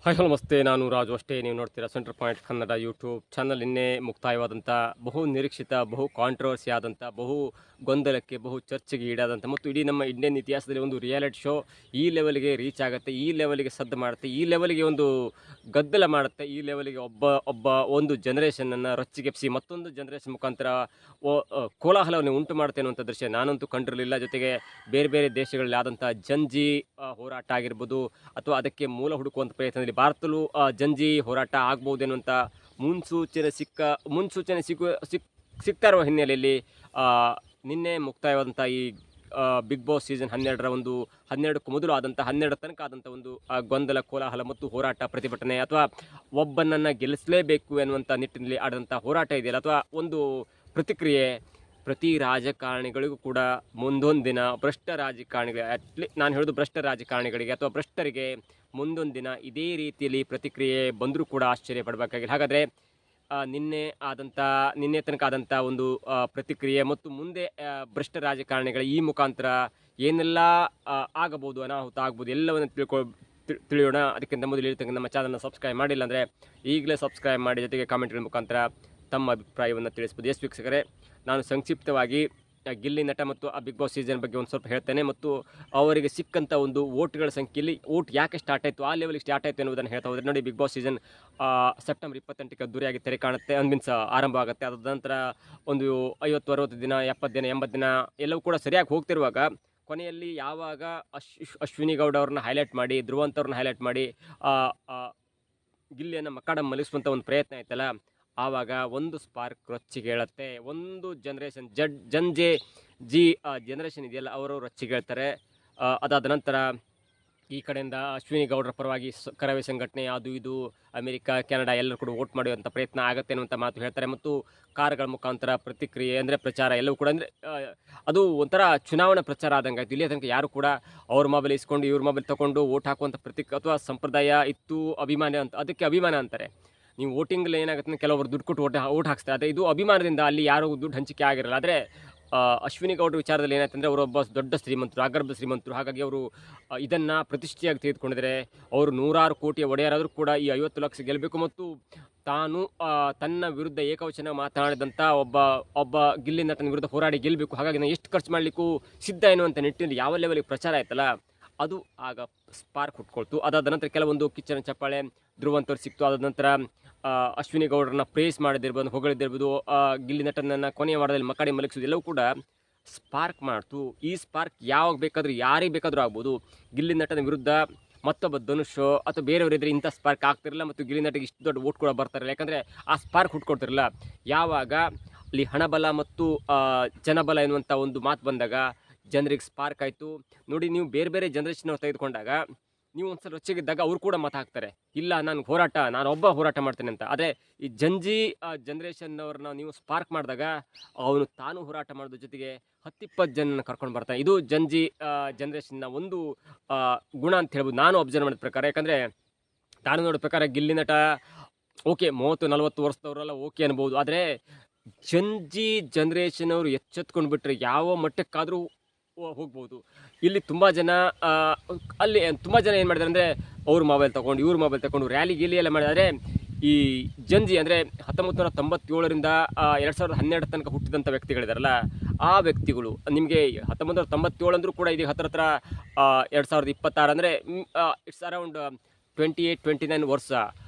Hi hello ನಮಸ್ತೆ, ನಾನು ರಾಜು. ಅಷ್ಟೇ ನೀವು ನೋಡ್ತೀರಾ centre point Kannada YouTube channel. ನಿನ್ನೆ ಮುಕ್ತಾಯವಾದಂಥ ಬಹು ನಿರೀಕ್ಷಿತ, ಬಹು ಕಾಂಟ್ರವರ್ಸಿ ಆದಂಥ, ಬಹು ಗೊಂದಲಕ್ಕೆ, ಬಹು ಚರ್ಚೆಗೆ ಈಡಾದಂಥ ಮತ್ತು ಇಡೀ ನಮ್ಮ ಇಂಡಿಯನ್ ಇತಿಹಾಸದಲ್ಲಿ ಒಂದು ರಿಯಾಲಿಟಿ ಶೋ ಈ ಲೆವೆಲ್ಗೆ ರೀಚ್ ಆಗುತ್ತೆ, ಈ ಲೆವೆಲ್ಗೆ ಸದ್ದು ಮಾಡುತ್ತೆ, ಈ ಲೆವೆಲ್ಗೆ ಒಂದು ಗದ್ದಲ ಮಾಡುತ್ತೆ, ಈ ಲೆವೆಲ್ಗೆ ಒಬ್ಬ ಒಂದು ಜನ್ರೇಷನನ್ನು ರೊಚ್ಚಿಗೆಪ್ಸಿ ಮತ್ತೊಂದು ಜನ್ರೇಷನ್ ಮುಖಾಂತರ ಕೋಲಾಹಲವನ್ನು ಉಂಟು ಮಾಡುತ್ತೆ ಅನ್ನುವಂಥ ದೃಶ್ಯ ನಾನಂತೂ ಕಂಡಿರಲಿಲ್ಲ. ಜೊತೆಗೆ ಬೇರೆ ಬೇರೆ ದೇಶಗಳಲ್ಲಿ ಆದಂಥ ಜಂಜಿ ಹೋರಾಟ ಆಗಿರ್ಬೋದು ಅಥವಾ ಅದಕ್ಕೆ ಮೂಲ ಹುಡುಕುವಂಥ ಪ್ರಯತ್ನದಲ್ಲಿ ಭಾರತದಲ್ಲೂ ಜಂಜಿ ಹೋರಾಟ ಆಗ್ಬೋದೇನುವಂಥ ಮುನ್ಸೂಚನೆ ಸಿಗ್ತಾ ಇರುವ ಹಿನ್ನೆಲೆಯಲ್ಲಿ ನಿನ್ನೆ ಮುಕ್ತಾಯವಾದಂಥ ಈ ಬಿಗ್ ಬಾಸ್ ಸೀಸನ್ 12ರ ಒಂದು 12ಕ್ಕೂ ಮೊದಲು ಆದಂಥ 12 ತನಕ ಆದಂಥ ಒಂದು ಗೊಂದಲ, ಕೋಲಾಹಲ ಮತ್ತು ಹೋರಾಟ, ಪ್ರತಿಭಟನೆ ಅಥವಾ ಒಬ್ಬನನ್ನು ಗೆಲ್ಲಿಸಲೇಬೇಕು ಎನ್ನುವಂಥ ನಿಟ್ಟಿನಲ್ಲಿ ಆದಂಥ ಹೋರಾಟ ಇದೆಯಲ್ಲ ಅಥವಾ ಒಂದು ಪ್ರತಿಕ್ರಿಯೆ ಪ್ರತಿ ರಾಜಕಾರಣಿಗಳಿಗೂ ಕೂಡ ಮುಂದೊಂದು ದಿನ ಭ್ರಷ್ಟ ರಾಜಕಾರಣಿಗಳಿಗೆ, ನಾನು ಹೇಳೋದು ಭ್ರಷ್ಟ ರಾಜಕಾರಣಿಗಳಿಗೆ ಅಥವಾ ಭ್ರಷ್ಟರಿಗೆ ಮುಂದೊಂದು ದಿನ ಇದೇ ರೀತಿಯಲ್ಲಿ ಪ್ರತಿಕ್ರಿಯೆ ಬಂದರೂ ಕೂಡ ಆಶ್ಚರ್ಯ ಪಡಬೇಕಾಗಿಲ್ಲ. ಹಾಗಾದರೆ ನಿನ್ನೆ ತನಕ ಆದಂಥ ಒಂದು ಪ್ರತಿಕ್ರಿಯೆ ಮತ್ತು ಮುಂದೆ ಭ್ರಷ್ಟ ರಾಜಕಾರಣಿಗಳ ಈ ಮುಖಾಂತರ ಏನೆಲ್ಲ ಆಗಬಹುದು, ಅನಾಹುತ ಆಗ್ಬೋದು, ಎಲ್ಲವನ್ನು ತಿಳಿಯೋಣ. ಅದಕ್ಕಿಂತ ಮೊದಲು ಹೇಳ್ತಕ್ಕ ನಮ್ಮ ಚಾನಲ್ನ ಸಬ್ಸ್ಕ್ರೈಬ್ ಮಾಡಿಲ್ಲ ಅಂದರೆ ಈಗಲೇ ಸಬ್ಸ್ಕ್ರೈಬ್ ಮಾಡಿ, ಜೊತೆಗೆ ಕಾಮೆಂಟ್ಗಳ ಮುಖಾಂತರ ತಮ್ಮ ಅಭಿಪ್ರಾಯವನ್ನು ತಿಳಿಸ್ಬೋದು. ಎಸ್ ವೀಕ್ಷಕರೇ, ನಾನು ಸಂಕ್ಷಿಪ್ತವಾಗಿ ಗಿಲ್ಲಿ ನಟ ಮತ್ತು ಆ ಬಿಗ್ ಬಾಸ್ ಸೀಸನ್ ಬಗ್ಗೆ ಒಂದು ಸ್ವಲ್ಪ ಹೇಳ್ತೇನೆ ಮತ್ತು ಅವರಿಗೆ ಸಿಕ್ಕಂಥ ಒಂದು ಓಟ್ಗಳ ಸಂಖ್ಯೆಯಲ್ಲಿ ಓಟ್ ಯಾಕೆ ಸ್ಟಾರ್ಟ್ ಆಯಿತು, ಆ ಲೆವೆಲ್ಗೆ ಸ್ಟಾರ್ಟ್ ಆಯಿತು ಎನ್ನುವುದನ್ನು ಹೇಳ್ತಾ ಹೋದರೆ ನೋಡಿ. ಬಿಗ್ ಬಾಸ್ ಸೀಸನ್ ಸೆಪ್ಟೆಂಬರ್ 28ಕ್ಕೆ ಅದ್ದೂರಿಯಾಗಿ ತೆರೆ ಕಾಣುತ್ತೆ, ಅಂದಿನ ಆರಂಭ ಆಗುತ್ತೆ. ಅದಾದ ನಂತರ ಒಂದು 50-60 ದಿನ, 70 ದಿನ, 80 ದಿನ ಎಲ್ಲವೂ ಕೂಡ ಸರಿಯಾಗಿ ಹೋಗ್ತಿರುವಾಗ ಕೊನೆಯಲ್ಲಿ ಯಾವಾಗ ಅಶ್ವಿನಿ ಗೌಡ ಅವ್ರನ್ನ ಹೈಲೈಟ್ ಮಾಡಿ, ಧ್ರುವಂತವ್ರನ್ನ ಹೈಲೈಟ್ ಮಾಡಿ ಗಿಲ್ಲಿಯನ್ನು ಮಕ್ಕಳ ಮಲಗಿಸುವಂಥ ಒಂದು ಪ್ರಯತ್ನ ಆಯ್ತಲ್ಲ, ಆವಾಗ ಒಂದು ಸ್ಪಾರ್ಕ್ ರೊಚ್ಚಿಗೆ ಹೇಳುತ್ತೆ. ಒಂದು ಜನ್ರೇಷನ್ ಜನರೇಷನ್ ಇದೆಯಲ್ಲ, ಅವರು ರೊಚ್ಚಿಗೆ ಹೇಳ್ತಾರೆ. ಅದಾದ ನಂತರ ಈ ಕಡೆಯಿಂದ ಅಶ್ವಿನಿ ಗೌಡರ ಪರವಾಗಿ ಕರವೇ ಸಂಘಟನೆ, ಅದು ಇದು ಅಮೆರಿಕ, ಕೆನಡಾ ಎಲ್ಲರೂ ಕೂಡ ವೋಟ್ ಮಾಡುವಂಥ ಪ್ರಯತ್ನ ಆಗುತ್ತೆ ಅನ್ನುವಂಥ ಮಾತು ಹೇಳ್ತಾರೆ. ಮತ್ತು ಕಾರುಗಳ ಮುಖಾಂತರ ಪ್ರತಿಕ್ರಿಯೆ ಅಂದರೆ ಪ್ರಚಾರ ಎಲ್ಲವೂ ಕೂಡ ಅಂದರೆ ಅದು ಒಂಥರ ಚುನಾವಣಾ ಪ್ರಚಾರ ಆದಂಗೆ ಆಯಿತು. ಇಲ್ಲಿ ತನಕ ಯಾರು ಕೂಡ ಅವ್ರ ಮೊಬೈಲ್ ಇಸ್ಕೊಂಡು ಇವ್ರ ಮೊಬೈಲ್ ತೊಗೊಂಡು ವೋಟ್ ಹಾಕುವಂಥ ಅಥವಾ ಸಂಪ್ರದಾಯ ಇತ್ತು, ಅಭಿಮಾನ ಅಂತ, ಅದಕ್ಕೆ ಅಭಿಮಾನ ಅಂತಾರೆ. ನೀವು ವೋಟಿಂಗಲ್ಲಿ ಏನಾಗುತ್ತೆ, ಕೆಲವೊಬ್ರು ದುಡ್ಡು ಕೊಟ್ಟು ಓಟ್ ಹಾಕ್ತಾರೆ, ಆದರೆ ಇದು ಅಭಿಮಾನದಿಂದ ಅಲ್ಲಿ ಯಾರೂ ದುಡ್ಡು ಹಂಚಿಕೆ ಆಗಿರಲ್ಲ. ಆದರೆ ಅಶ್ವಿನಿ ಗೌಡ್ರ ವಿಚಾರದಲ್ಲಿ ಏನಾಯ್ತಂದರೆ ಅವರೊಬ್ಬ ದೊಡ್ಡ ಶ್ರೀಮಂತರು, ಅಗರ್ಭ ಶ್ರೀಮಂತರು. ಹಾಗಾಗಿ ಅವರು ಇದನ್ನು ಪ್ರತಿಷ್ಠೆಯಾಗಿ ತೆಗೆದುಕೊಂಡಿದ್ದಾರೆ. ಅವರು 100 ಕೋಟಿಯ ಒಡೆಯರಾದರೂ ಕೂಡ ಈ 50 ಲಕ್ಷ ಗೆಲ್ಲಬೇಕು ಮತ್ತು ತಾನು ತನ್ನ ವಿರುದ್ಧ ಏಕವಚನ ಮಾತನಾಡಿದಂಥ ಒಬ್ಬ ಗಿಲ್ಲಿ ನಟನ ವಿರುದ್ಧ ಹೋರಾಡಿ ಗೆಲ್ಲಬೇಕು. ಹಾಗಾಗಿ ನಾನು ಎಷ್ಟು ಖರ್ಚು ಮಾಡಲಿಕ್ಕೂ ಸಿದ್ಧ ಎನ್ನುವಂಥ ನಿಟ್ಟಿನಲ್ಲಿ ಯಾವ ಲೆವೆಲ್ಗೆ ಪ್ರಚಾರ ಆಯ್ತಲ್ಲ, ಅದು ಆಗ ಸ್ಪಾರ್ಕ್ ಹುಟ್ಕೊಳ್ತು. ಅದಾದ ನಂತರ ಕೆಲವೊಂದು ಕಿಚ್ಚನ ಚಪ್ಪಾಳೆ ಧ್ರುವಂತವ್ರು ಸಿಕ್ತು. ಅದಾದ ನಂತರ ಅಶ್ವಿನಿ ಗೌಡರನ್ನ ಪ್ರೇಸ್ ಮಾಡಿದಿರ್ಬೋದು, ಹೊಗಳಿದಿರ್ಬೋದು, ಗಿಲ್ಲಿ ನಟನನ್ನು ಕೊನೆಯ ವಾರದಲ್ಲಿ ಮಕ್ಕಳಿಗೆ ಮಲಗಿಸೋದು ಎಲ್ಲವೂ ಕೂಡ ಸ್ಪಾರ್ಕ್ ಮಾಡ್ತು. ಈ ಸ್ಪಾರ್ಕ್ ಯಾವಾಗ ಬೇಕಾದರೂ ಯಾರಿಗೆ ಬೇಕಾದರೂ ಆಗ್ಬೋದು. ಗಿಲ್ಲಿ ನಟನ ವಿರುದ್ಧ ಮತ್ತೊಬ್ಬ ಧನುಷ್ ಅಥವಾ ಬೇರೆಯವರಿದ್ರೆ ಇಂಥ ಸ್ಪಾರ್ಕ್ ಆಗ್ತಿರಲಿಲ್ಲ ಮತ್ತು ಗಿಲ್ಲಿ ನಟಿಗೆ ಇಷ್ಟು ದೊಡ್ಡ ಓಟ್ ಕೂಡ ಬರ್ತಾರಲ್ಲ, ಯಾಕಂದರೆ ಆ ಸ್ಪಾರ್ಕ್ ಹುಟ್ಕೊಡ್ತಿರಲಿಲ್ಲ. ಯಾವಾಗ ಅಲ್ಲಿ ಹಣಬಲ ಮತ್ತು ಜನಬಲ ಎನ್ನುವಂಥ ಒಂದು ಮಾತು ಬಂದಾಗ ಜನರಿಗೆ ಸ್ಪಾರ್ಕ್ ಆಯಿತು. ನೋಡಿ, ನೀವು ಬೇರೆ ಬೇರೆ ಜನ್ರೇಷನ್ ಅವ್ರು ತೆಗೆದುಕೊಂಡಾಗ ನೀವು ಒಂದು ಸಲ ರೊಚ್ಚಿಗಿದ್ದಾಗ ಅವ್ರು ಕೂಡ ಮತ ಹಾಕ್ತಾರೆ, ಇಲ್ಲ ನಾನೊಬ್ಬ ಹೋರಾಟ ಮಾಡ್ತೇನೆ ಅಂತ. ಆದರೆ ಈ ಜಂಜಿ ಜನ್ರೇಷನ್ನವ್ರನ್ನ ನೀವು ಸ್ಪಾರ್ಕ್ ಮಾಡಿದಾಗ ಅವನು ತಾನು ಹೋರಾಟ ಮಾಡೋದ್ರ ಜೊತೆಗೆ 10-20 ಜನನ ಕರ್ಕೊಂಡು ಬರ್ತಾನೆ. ಇದು ಜಂಜಿ ಜನ್ರೇಷನ್ನ ಒಂದು ಗುಣ ಅಂತ ಹೇಳ್ಬೋದು ನಾನು ಅಬ್ಸರ್ವ್ ಮಾಡಿದ ಪ್ರಕಾರ. ಯಾಕಂದರೆ ನಾನು ನೋಡೋ ಪ್ರಕಾರ ಗಿಲ್ಲಿ ನಟ ಓಕೆ 30-40 ವರ್ಷದವರೆಲ್ಲ ಓಕೆ ಅನ್ಬೋದು, ಆದರೆ ಜಂಜಿ ಜನ್ರೇಷನ್ ಅವರು ಎಚ್ಚೆತ್ಕೊಂಡು ಬಿಟ್ಟರೆ ಯಾವ ಮಟ್ಟಕ್ಕಾದರೂ ಹೋಗ್ಬೋದು. ಇಲ್ಲಿ ತುಂಬ ಜನ ಏನು ಮಾಡಿದ್ದಾರೆ ಅಂದರೆ ಅವ್ರ ಮೊಬೈಲ್ ತೊಗೊಂಡು ಇವ್ರ ಮೊಬೈಲ್ ತೊಗೊಂಡು ರ್ಯಾಲಿ ಗೀಲಿ ಎಲ್ಲ ಮಾಡಿದರೆ ಈ ಜಂಜಿ ಅಂದರೆ 1997ರಿಂದ 2012 ತನಕ ಹುಟ್ಟಿದಂಥ ವ್ಯಕ್ತಿಗಳಿದಾರಲ್ಲ, ಆ ವ್ಯಕ್ತಿಗಳು ನಿಮಗೆ 1997 ಅಂದರೂ ಕೂಡ ಇದೀಗ ಹತ್ರ 2026 ಅಂದರೆ ಇಟ್ಸ್ ಅರೌಂಡ್ 28-29 ವರ್ಷ.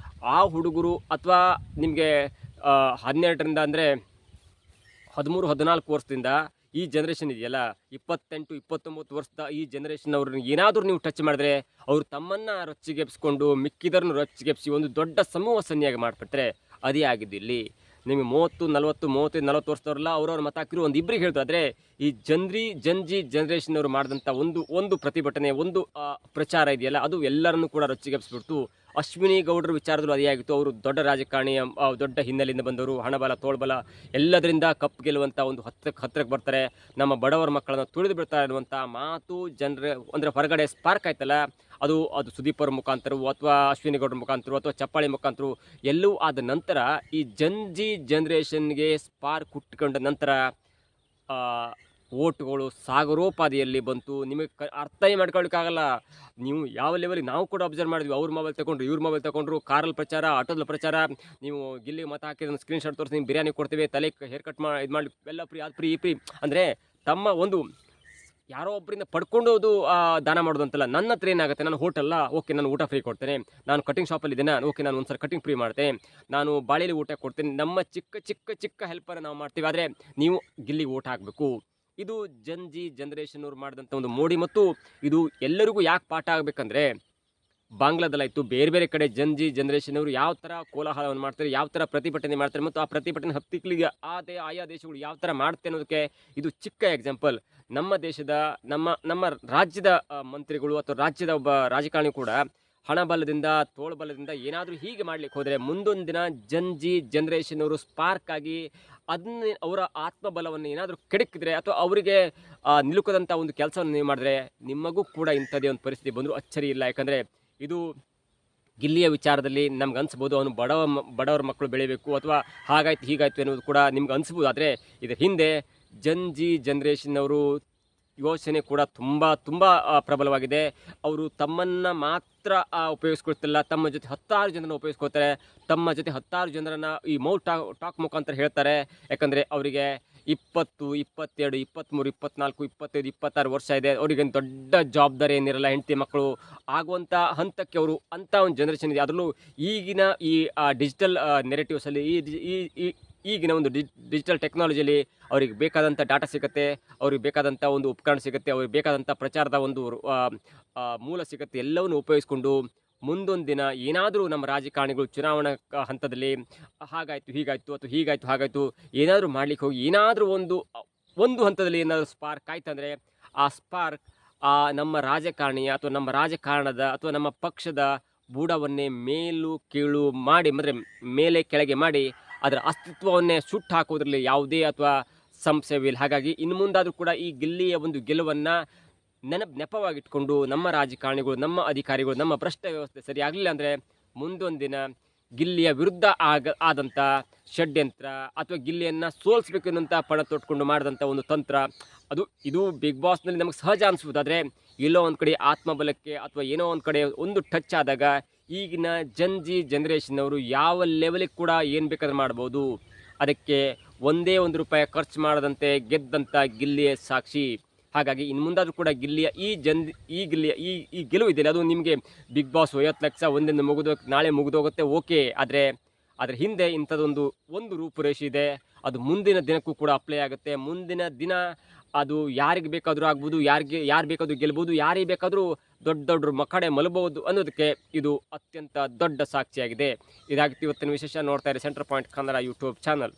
ಆ ಹುಡುಗರು ಅಥವಾ ನಿಮಗೆ 12ರಿಂದ ಅಂದರೆ 13-14 ವರ್ಷದಿಂದ ಈ ಜನ್ರೇಷನ್ ಇದೆಯಲ್ಲ, 28-29 ವರ್ಷದ ಈ ಜನ್ರೇಷನ್ ಅವ್ರನ್ನ ಏನಾದರೂ ನೀವು ಟಚ್ ಮಾಡಿದ್ರೆ ಅವರು ತಮ್ಮನ್ನು ರೊಚ್ಚಿಗೆಬ್ಸ್ಕೊಂಡು ಮಿಕ್ಕಿದರನ್ನು ರೊಚ್ಚಿಗೆಬ್ಸಿ ಒಂದು ದೊಡ್ಡ ಸಮೂಹ ಸನ್ನಿಯಾಗಿ ಮಾಡಿಬಿಡ್ತಾರೆ. ಅದೇ ಆಗಿದ್ದು ಇಲ್ಲಿ. ನಿಮಗೆ 30-40 ವರ್ಷದವ್ರಲ್ಲ ಅವ್ರವ್ರ ಮತ ಹಾಕಿರು ಒಂದು ಇಬ್ಬರಿಗೆ ಹೇಳ್ತಾರೆ. ಆದರೆ ಈ ಜಂಜಿ ಜನ್ರೇಷನ್ ಅವರು ಮಾಡಿದಂಥ ಒಂದು ಪ್ರತಿಭಟನೆ, ಒಂದು ಪ್ರಚಾರ ಇದೆಯಲ್ಲ, ಅದು ಎಲ್ಲರನ್ನೂ ಕೂಡ ರೊಚ್ಚಿಗೆಬ್ಸ್ಬಿಡ್ತು. ಅಶ್ವಿನಿ ಗೌಡರ ವಿಚಾರದಲ್ಲೂ ಅದೇ ಆಗಿತ್ತು. ಅವರು ದೊಡ್ಡ ರಾಜಕಾರಣಿಯ ದೊಡ್ಡ ಹಿನ್ನೆಲೆಯಿಂದ ಬಂದವರು, ಹಣಬಲ ತೋಳ್ಬಲ ಎಲ್ಲದರಿಂದ ಕಪ್ ಗೆಲ್ಲುವಂಥ ಒಂದು ಹತ್ತಿರಕ್ಕೆ ಬರ್ತಾರೆ, ನಮ್ಮ ಬಡವರ ಮಕ್ಕಳನ್ನು ತುಳಿದು ಬಿಡ್ತಾರೆ ಅನ್ನುವಂಥ ಮಾತು ಅಂದರೆ ಹೊರಗಡೆ ಸ್ಪಾರ್ಕ್ ಆಯ್ತಲ್ಲ, ಅದು ಸುದೀಪ್ ಅವ್ರ ಮುಖಾಂತರವೋ ಅಥವಾ ಅಶ್ವಿನಿ ಗೌಡರ ಮುಖಾಂತರ ಅಥವಾ ಚಪ್ಪಾಳಿ ಮುಖಾಂತರ ಎಲ್ಲವೂ ಆದ ನಂತರ ಈ ಜಂಜಿ ಜನ್ರೇಷನ್ಗೆ ಸ್ಪಾರ್ಕ್ ಹುಟ್ಟಿಕೊಂಡ ನಂತರ ಓಟ್ಗಳು ಸಾಗರೋಪಾದಿಯಲ್ಲಿ ಬಂತು. ನಿಮಗೆ ಅರ್ಥನೇ ಮಾಡ್ಕೊಳ್ಳಿಕ್ಕಾಗಲ್ಲ. ನೀವು ಯಾವ ಲೆವೆಲಿಗೆ ನಾವು ಕೂಡ ಅಬ್ಸರ್ವ್ ಮಾಡಿದ್ವಿ. ಅವ್ರ ಮೊಬೈಲ್ ತಗೊಂಡ್ರು, ಇವ್ರ ಮೊಬೈಲ್ ತಗೊಂಡ್ರು, ಕಾರಲ್ಲಿ ಪ್ರಚಾರ, ಆಟೋದಲ್ಲಿ ಪ್ರಚಾರ. ನೀವು ಗಿಲ್ಲಿ ಮತ ಹಾಕಿದ್ರೆ ಸ್ಕ್ರೀನ್ ಶಾಟ್ ತೋರಿಸಿ, ಬಿರಿಯಾನಿ ಕೊಡ್ತೇವೆ, ತಲೆ ಹೇರ್ ಕಟ್ ಇದು ಮಾಡಿ ಎಲ್ಲ ಫ್ರೀ, ಅದು ಫ್ರೀ, ಈ ಫ್ರೀ ಅಂದರೆ ತಮ್ಮ ಒಂದು ಯಾರೋ ಒಬ್ಬರಿಂದ ಪಡ್ಕೊಂಡು ದಾನ ಮಾಡೋದು ಅಂತಲ್ಲ. ನನ್ನ ಹತ್ರ ಏನಾಗುತ್ತೆ, ನಾನು ಹೋಟೆಲ್ಲ ಓಕೆ, ನಾನು ಊಟ ಫ್ರೀ ಕೊಡ್ತೇನೆ, ನಾನು ಕಟಿಂಗ್ ಶಾಪಲ್ಲಿ ಇದ್ದೇನೆ ಓಕೆ, ನಾನು ಒಂದ್ಸಲ ಕಟಿಂಗ್ ಫ್ರೀ ಮಾಡ್ತೇನೆ, ನಾನು ಬಾಳೆಯಲ್ಲಿ ಊಟ ಕೊಡ್ತೇನೆ. ನಮ್ಮ ಚಿಕ್ಕ ಚಿಕ್ಕ ಚಿಕ್ಕ ಹೆಲ್ಪನ್ನು ನಾವು ಮಾಡ್ತೀವಿ. ಆದರೆ ನೀವು ಗಿಲ್ಲಿಗೆ ಓಟ್ ಹಾಕಬೇಕು. ಇದು ಜನರೇಷನ್ ಅವ್ರು ಮಾಡಿದಂಥ ಒಂದು ಮೋಡಿ. ಮತ್ತು ಇದು ಎಲ್ಲರಿಗೂ ಯಾಕೆ ಪಾಠ ಆಗಬೇಕಂದ್ರೆ, ಬಾಂಗ್ಲಾದಲ್ಲಾಯಿತು, ಬೇರೆ ಬೇರೆ ಕಡೆ ಜನರೇಷನ್ ಅವರು ಯಾವ ಥರ ಕೋಲಾಹಲವನ್ನು ಮಾಡ್ತಾರೆ, ಯಾವ ಥರ ಪ್ರತಿಭಟನೆ ಮಾಡ್ತಾರೆ, ಮತ್ತು ಆ ಪ್ರತಿಭಟನೆ ಹತ್ತಿಕ್ಕಲಿಗೆ ಆಯಾ ದೇಶಗಳು ಯಾವ ಥರ ಮಾಡುತ್ತೆ ಅನ್ನೋದಕ್ಕೆ ಇದು ಚಿಕ್ಕ ಎಕ್ಸಾಂಪಲ್. ನಮ್ಮ ದೇಶದ ನಮ್ಮ ರಾಜ್ಯದ ಮಂತ್ರಿಗಳು ಅಥವಾ ರಾಜ್ಯದ ಒಬ್ಬ ರಾಜಕಾರಣಿ ಕೂಡ ಹಣಬಲದಿಂದ, ತೋಳ್ಬಲದಿಂದ ಏನಾದರೂ ಹೀಗೆ ಮಾಡ್ಲಿಕ್ಕೆ ಹೋದರೆ ಮುಂದೊಂದು ದಿನ ಜನರೇಷನ್ ಅವರು ಸ್ಪಾರ್ಕ್ ಆಗಿ ಅದನ್ನ ಅವರ ಆತ್ಮಬಲವನ್ನು ಏನಾದರೂ ಕೆಡಕಿದ್ರೆ ಅಥವಾ ಅವರಿಗೆ ನಿಲುಕದಂಥ ಒಂದು ಕೆಲಸವನ್ನು ನೀವು ಮಾಡಿದ್ರೆ ನಿಮಗೂ ಕೂಡ ಇಂಥದ್ದೇ ಒಂದು ಪರಿಸ್ಥಿತಿ ಬಂದರೂ ಅಚ್ಚರಿ ಇಲ್ಲ. ಯಾಕಂದರೆ ಇದು ಗಿಲ್ಲಿಯ ವಿಚಾರದಲ್ಲಿ ನಮ್ಗೆ ಅನಿಸ್ಬೋದು ಅವನು ಬಡವರ ಮಕ್ಕಳು ಬೆಳಿಬೇಕು ಅಥವಾ ಹಾಗಾಯ್ತು ಹೀಗಾಯ್ತು ಅನ್ನೋದು ಕೂಡ ನಿಮ್ಗೆ ಅನಿಸ್ಬೋದು. ಆದರೆ ಇದರ ಹಿಂದೆ ಜನರೇಷನ್ ಅವರು ಯೋಚನೆ ಕೂಡ ತುಂಬ ಪ್ರಬಲವಾಗಿದೆ. ಅವರು ತಮ್ಮನ್ನು ಮಾತ್ರ ಉಪಯೋಗಿಸ್ಕೊಳ್ತಿಲ್ಲ, ತಮ್ಮ ಜೊತೆ 10 ಜನರನ್ನು ಉಪಯೋಗಿಸ್ಕೊಳ್ತಾರೆ. ತಮ್ಮ ಜೊತೆ 10 ಜನರನ್ನು ಈ ಟಾಕ್ ಮುಖಾಂತರ ಹೇಳ್ತಾರೆ. ಯಾಕಂದರೆ ಅವರಿಗೆ 20, 22, 23, 24, 25, 26 ವರ್ಷ ಇದೆ. ಅವರಿಗೆ ದೊಡ್ಡ ಜವಾಬ್ದಾರಿ ಏನಿರಲ್ಲ, ಹೆಂಡತಿ ಮಕ್ಕಳು ಆಗುವಂಥ ಹಂತಕ್ಕೆ ಅವರು ಅಂಥ ಒಂದು ಜನರೇಷನ್ ಇದೆ. ಅದರಲ್ಲೂ ಈಗಿನ ಈ ಡಿಜಿಟಲ್ ನೆರೆಟಿವ್ಸಲ್ಲಿ ಈಗಿನ ಒಂದು ಡಿಜಿಟಲ್ ಟೆಕ್ನಾಲಜಿಯಲ್ಲಿ ಅವ್ರಿಗೆ ಬೇಕಾದಂಥ ಡಾಟಾ ಸಿಗುತ್ತೆ, ಅವ್ರಿಗೆ ಬೇಕಾದಂಥ ಒಂದು ಉಪಕರಣ ಸಿಗುತ್ತೆ, ಅವ್ರಿಗೆ ಬೇಕಾದಂಥ ಪ್ರಚಾರದ ಒಂದು ಮೂಲ ಸಿಗುತ್ತೆ. ಎಲ್ಲವನ್ನು ಉಪಯೋಗಿಸ್ಕೊಂಡು ಮುಂದೊಂದು ದಿನ ಏನಾದರೂ ನಮ್ಮ ರಾಜಕಾರಣಿಗಳು ಚುನಾವಣಾ ಹಂತದಲ್ಲಿ ಹಾಗಾಯಿತು ಹೀಗಾಯಿತು ಅಥವಾ ಹೀಗಾಯಿತು ಹಾಗಾಯಿತು ಏನಾದರೂ ಮಾಡಲಿಕ್ಕೆ ಹೋಗಿ ಏನಾದರೂ ಒಂದು ಹಂತದಲ್ಲಿ ಏನಾದರೂ ಸ್ಪಾರ್ಕ್ ಆಯ್ತಂದರೆ ಆ ಸ್ಪಾರ್ಕ್ ನಮ್ಮ ರಾಜಕಾರಣಿಯ ಅಥವಾ ನಮ್ಮ ರಾಜಕಾರಣದ ಅಥವಾ ನಮ್ಮ ಪಕ್ಷದ ಬೂಡವನ್ನೇ ಮೇಲು ಕೀಳು ಮಾಡಿ, ಅಂದರೆ ಮೇಲೆ ಕೆಳಗೆ ಮಾಡಿ ಅದರ ಅಸ್ತಿತ್ವವನ್ನೇ ಸುಟ್ಟು ಹಾಕೋದ್ರಲ್ಲಿ ಯಾವುದೇ ಅಥವಾ ಸಂಶಯವಿಲ್ಲ. ಹಾಗಾಗಿ ಇನ್ನು ಮುಂದಾದರೂ ಕೂಡ ಈ ಗಿಲ್ಲಿಯ ಒಂದು ಗೆಲುವನ್ನು ನೆಪವಾಗಿಟ್ಕೊಂಡು ನಮ್ಮ ರಾಜಕಾರಣಿಗಳು, ನಮ್ಮ ಅಧಿಕಾರಿಗಳು, ನಮ್ಮ ಭ್ರಷ್ಟ ವ್ಯವಸ್ಥೆ ಸರಿಯಾಗಲಿಲ್ಲ ಅಂದರೆ ಮುಂದೊಂದು ದಿನ ಗಿಲ್ಲಿಯ ವಿರುದ್ಧ ಆದಂಥ ಷಡ್ಯಂತ್ರ ಅಥವಾ ಗಿಲ್ಲಿಯನ್ನು ಸೋಲಿಸಬೇಕೆನ್ನುವಂಥ ಪಣ ತೊಟ್ಕೊಂಡು ಮಾಡಿದಂಥ ಒಂದು ತಂತ್ರ ಇದು ಬಿಗ್ ಬಾಸ್ನಲ್ಲಿ ನಮಗೆ ಸಹಜ ಅನಿಸ್ಬೋದು. ಆದರೆ ಎಲ್ಲೋ ಒಂದು ಕಡೆ ಆತ್ಮಬಲಕ್ಕೆ ಅಥವಾ ಏನೋ ಒಂದು ಕಡೆ ಒಂದು ಟಚ್ ಆದಾಗ ಈಗಿನ ಜನರೇಷನ್ ಅವರು ಯಾವ ಲೆವೆಲಿಗೆ ಕೂಡ ಏನು ಬೇಕಾದ್ರೂ ಮಾಡ್ಬೋದು. ಅದಕ್ಕೆ ಒಂದೇ ₹1 ಖರ್ಚು ಮಾಡದಂತೆ ಗೆದ್ದಂಥ ಗಿಲ್ಲಿಯ ಸಾಕ್ಷಿ. ಹಾಗಾಗಿ ಇನ್ನು ಮುಂದಾದರೂ ಕೂಡ ಗಿಲ್ಲಿಯ ಗಿಲ್ಲಿಯ ಈ ಗೆಲುವು ಇದೆಯಲ್ಲ, ಅದು ನಿಮಗೆ ಬಿಗ್ ಬಾಸ್ 50 ಲಕ್ಷ ಒಂದಿಂದ ನಾಳೆ ಮುಗಿದೋಗುತ್ತೆ ಓಕೆ. ಆದರೆ ಅದರ ಹಿಂದೆ ಇಂಥದ್ದೊಂದು ರೂಪುರೇಷೆ ಇದೆ. ಅದು ಮುಂದಿನ ದಿನಕ್ಕೂ ಕೂಡ ಅಪ್ಲೈ ಆಗುತ್ತೆ. ಮುಂದಿನ ದಿನ ಅದು ಯಾರಿಗೆ ಬೇಕಾದರೂ ಆಗ್ಬೋದು, ಯಾರು ಬೇಕಾದರೂ ಗೆಲ್ಬೋದು, ಯಾರಿಗೆ ಬೇಕಾದರೂ ದೊಡ್ಡ ಮಕ್ಕಡೆ ಮಲಬಹುದು ಅನ್ನೋದಕ್ಕೆ ಇದು ಅತ್ಯಂತ ದೊಡ್ಡ ಸಾಕ್ಷಿಯಾಗಿದೆ. ಇದಾಗಿತ್ತು ಇವತ್ತಿನ ವಿಶೇಷ. ನೋಡ್ತಾ ಇರಿ centre point Kannada YouTube channel.